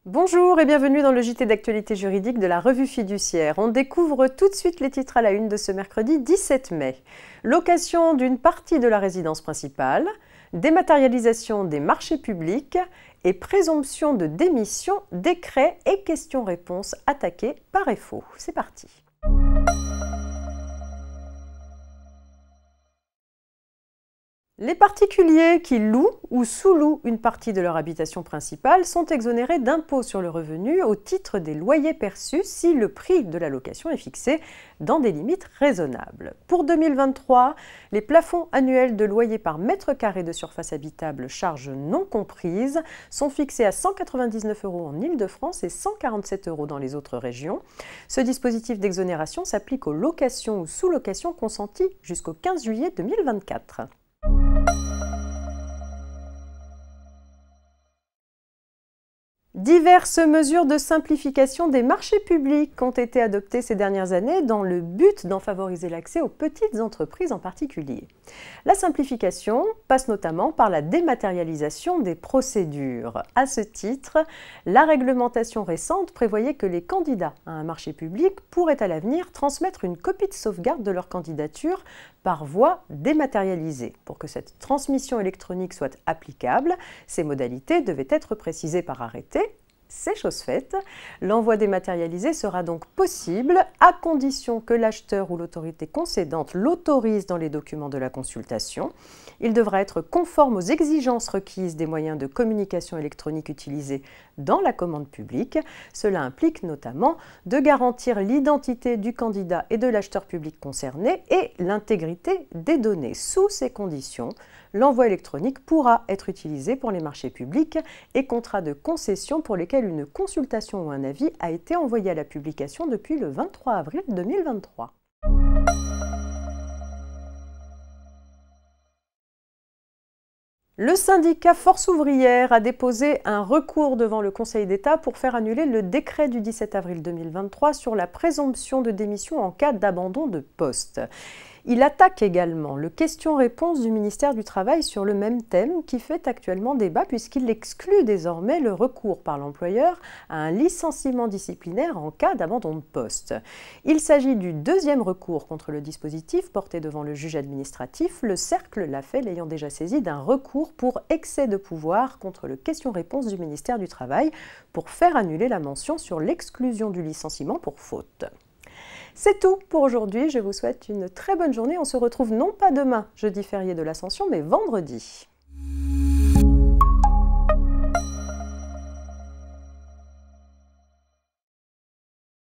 Bonjour et bienvenue dans le JT d'actualité juridique de la revue Fiduciaire. On découvre tout de suite les titres à la une de ce mercredi 17 mai. Location d'une partie de la résidence principale, dématérialisation des marchés publics et présomption de démission, décret et questions-réponses attaquées par EFO. C'est parti. Les particuliers qui louent ou sous-louent une partie de leur habitation principale sont exonérés d'impôt sur le revenu au titre des loyers perçus si le prix de la location est fixé dans des limites raisonnables. Pour 2023, les plafonds annuels de loyer par mètre carré de surface habitable, charges non comprises, sont fixés à 199 € en Île-de-France et 147 € dans les autres régions. Ce dispositif d'exonération s'applique aux locations ou sous-locations consenties jusqu'au 15 juillet 2024. Diverses mesures de simplification des marchés publics ont été adoptées ces dernières années dans le but d'en favoriser l'accès aux petites entreprises en particulier. La simplification passe notamment par la dématérialisation des procédures. À ce titre, la réglementation récente prévoyait que les candidats à un marché public pourraient à l'avenir transmettre une copie de sauvegarde de leur candidature par voie dématérialisée. Pour que cette transmission électronique soit applicable, ces modalités devaient être précisées par arrêté. C'est chose faite. L'envoi dématérialisé sera donc possible à condition que l'acheteur ou l'autorité concédante l'autorise dans les documents de la consultation. Il devra être conforme aux exigences requises des moyens de communication électronique utilisés dans la commande publique. Cela implique notamment de garantir l'identité du candidat et de l'acheteur public concerné et l'intégrité des données. Sous ces conditions, l'envoi électronique pourra être utilisé pour les marchés publics et contrats de concession pour lesquels une consultation ou un avis a été envoyé à la publication depuis le 23 avril 2023. Le syndicat Force ouvrière a déposé un recours devant le Conseil d'État pour faire annuler le décret du 17 avril 2023 sur la présomption de démission en cas d'abandon de poste. Il attaque également le question-réponse du ministère du Travail sur le même thème qui fait actuellement débat puisqu'il exclut désormais le recours par l'employeur à un licenciement disciplinaire en cas d'abandon de poste. Il s'agit du deuxième recours contre le dispositif porté devant le juge administratif. Le Cercle l'a fait, l'ayant déjà saisi d'un recours pour excès de pouvoir contre le question-réponse du ministère du Travail pour faire annuler la mention sur l'exclusion du licenciement pour faute. C'est tout pour aujourd'hui, je vous souhaite une très bonne journée. On se retrouve non pas demain, jeudi férié de l'Ascension, mais vendredi.